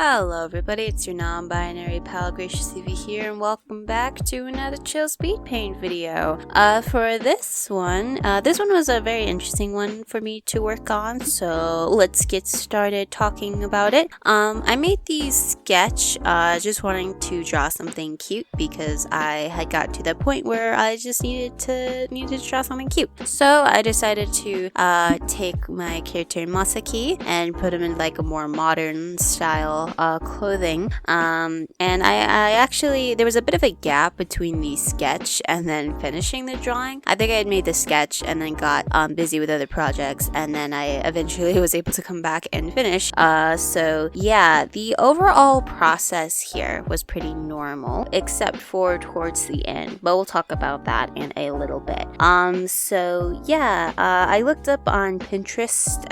Hello everybody, it's your non-binary pal Gracious E.V.A here, and welcome back to another chill speed paint video. For this one was a very interesting one for me to work on, so let's get started talking about it. I made the sketch just wanting to draw something cute because I had got to the point where I just needed to draw something cute. So I decided to take my character Masaki and put him in like a more modern style clothing, and I actually, there was a bit of a gap between the sketch and then finishing the drawing. I think I had made the sketch and then got busy with other projects, and then I eventually was able to come back and finish. So yeah, the overall process here was pretty normal except for towards the end, but we'll talk about that in a little bit. So yeah, I looked up on Pinterest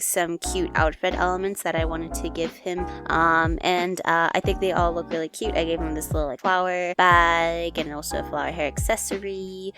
some cute outfit elements that I wanted to give him. And I think they all look really cute. I gave him this little like flower bag and also a flower hair accessory.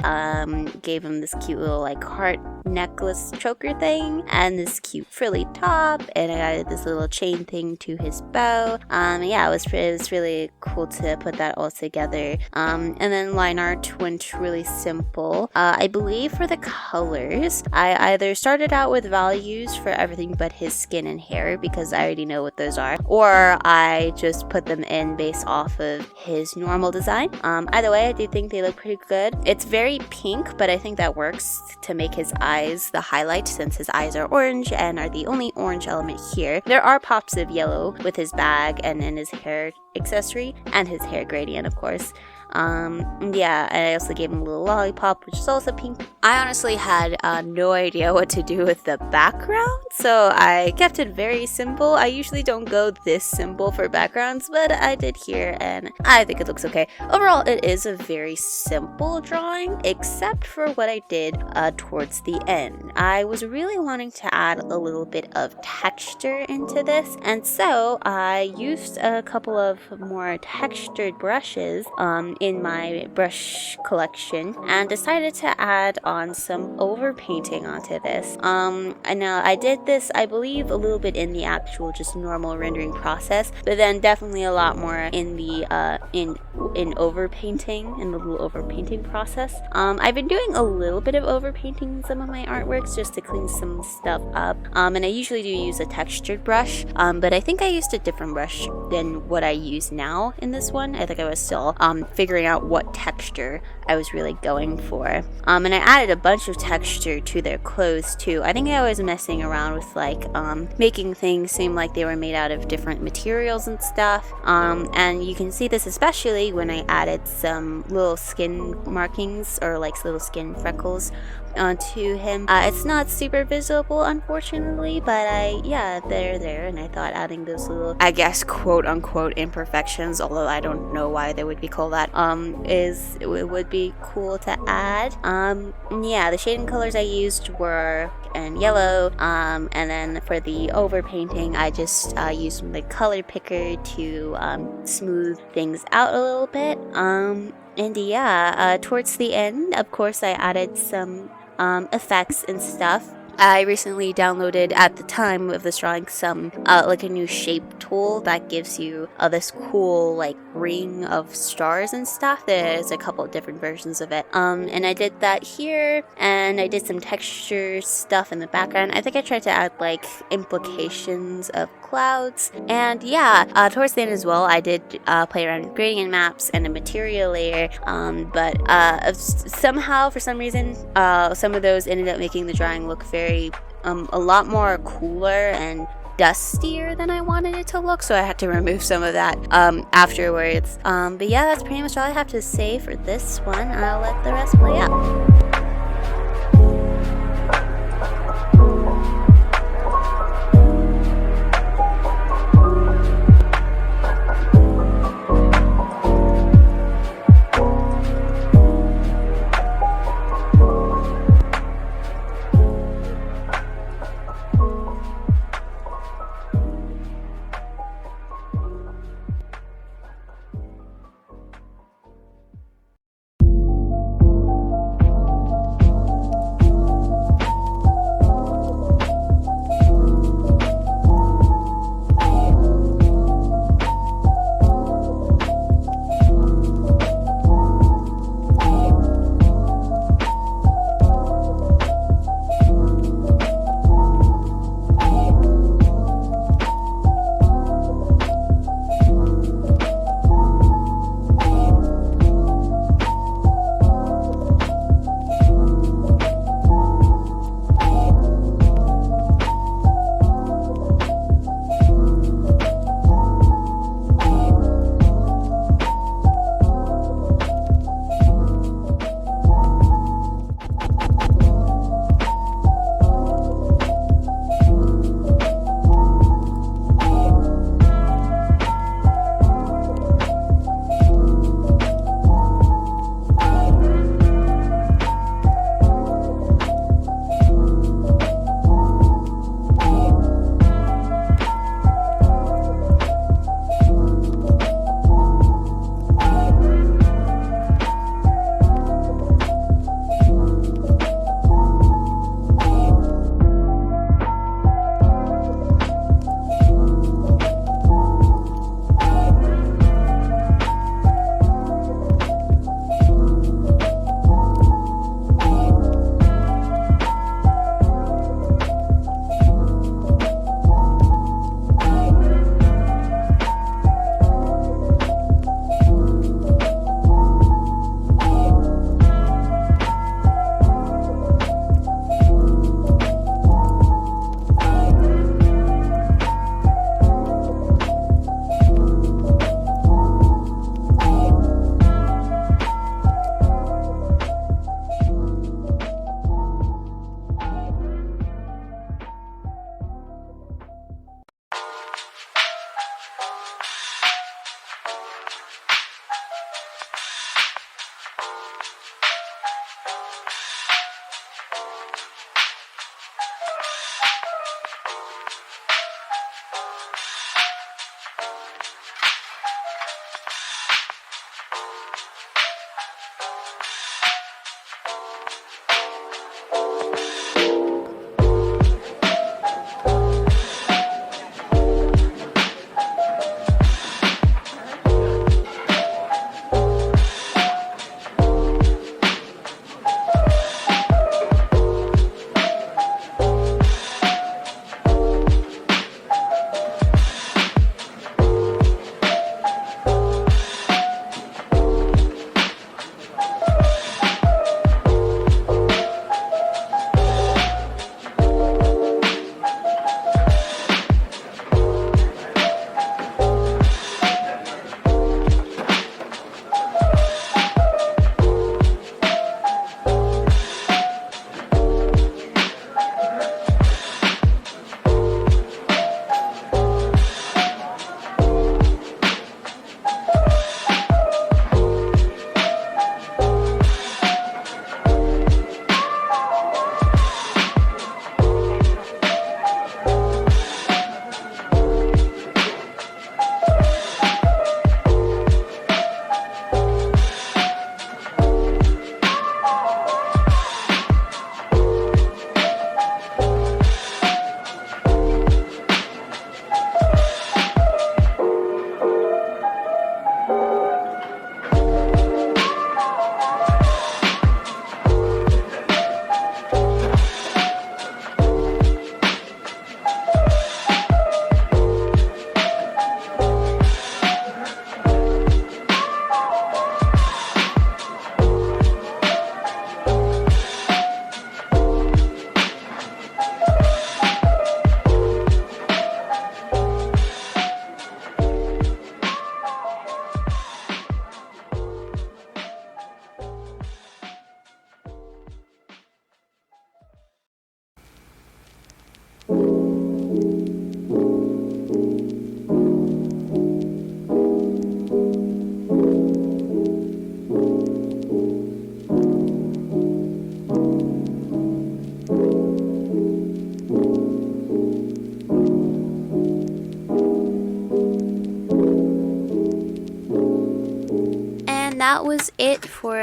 Gave him this cute little like heart necklace choker thing and this cute frilly top, and I added this little chain thing to his bow. Yeah, it was really cool to put that all together. And then line art went really simple. I believe for the colors, I either started out with values for everything but his skin and hair because I already know what those are, or I just put them in based off of his normal design. Either way, I do think they look pretty good. It's very pink, but I think that works to make his eyes the highlight since his eyes are orange and are the only orange element here. There are pops of yellow with his bag and in his hair accessory and his hair gradient, of course. Yeah, and I also gave him a little lollipop, which is also pink. I honestly had no idea what to do with the background, so I kept it very simple. I usually don't go this simple for backgrounds, but I did here, and I think it looks okay. Overall, it is a very simple drawing, except for what I did towards the end. I was really wanting to add a little bit of texture into this, and so I used a couple of more textured brushes in my brush collection and decided to add on some overpainting onto this. And now I did this, I believe, a little bit in the actual just normal rendering process, but then definitely a lot more in the in overpainting, in the little overpainting process. I've been doing a little bit of overpainting in some of my artworks just to clean some stuff up, and I usually do use a textured brush, but I think I used a different brush than what I use now in this one. I think I was still figuring out what texture I was really going for. And I added a bunch of texture to their clothes too. I think I was messing around with like making things seem like they were made out of different materials and stuff. And you can see this especially when I added some little skin markings or like little skin freckles onto him. It's not super visible, unfortunately, but yeah, they're there, and I thought adding those little, I guess, quote unquote imperfections, although I don't know why they would be called that, it would be cool to add. Yeah, the shading colors I used were and yellow, and then for the overpainting I just used the color picker to smooth things out a little bit. And yeah, towards the end, of course, I added some effects and stuff. I recently downloaded, at the time of this drawing, some like a new shape tool that gives you this cool like ring of stars and stuff. There's a couple of different versions of it, and I did that here, and I did some texture stuff in the background. I think I tried to add like implications of clouds, and yeah, towards the end as well, I did play around with gradient maps and a material layer, but somehow, for some reason, some of those ended up making the drawing look very a lot more cooler and dustier than I wanted it to look, so I had to remove some of that afterwards. But yeah, that's pretty much all I have to say for this one. I'll let the rest play out. And that was it for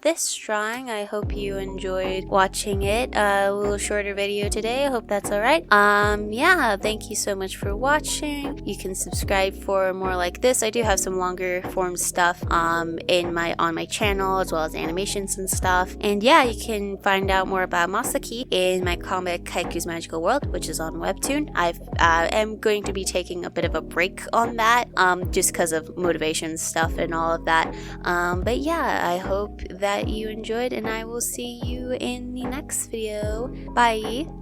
this drawing. I hope you enjoyed watching it. A little shorter video today. I hope that's alright. Yeah, thank you so much for watching. You can subscribe for more like this. I do have some longer form stuff on my channel, as well as animations and stuff. And yeah, you can find out more about Masaki in my comic Kaiku's Magical World, which is on Webtoon. I am going to be taking a bit of a break on that, just because of motivation stuff and all of that. But yeah, I hope that you enjoyed, and I will see you in the next video. Bye!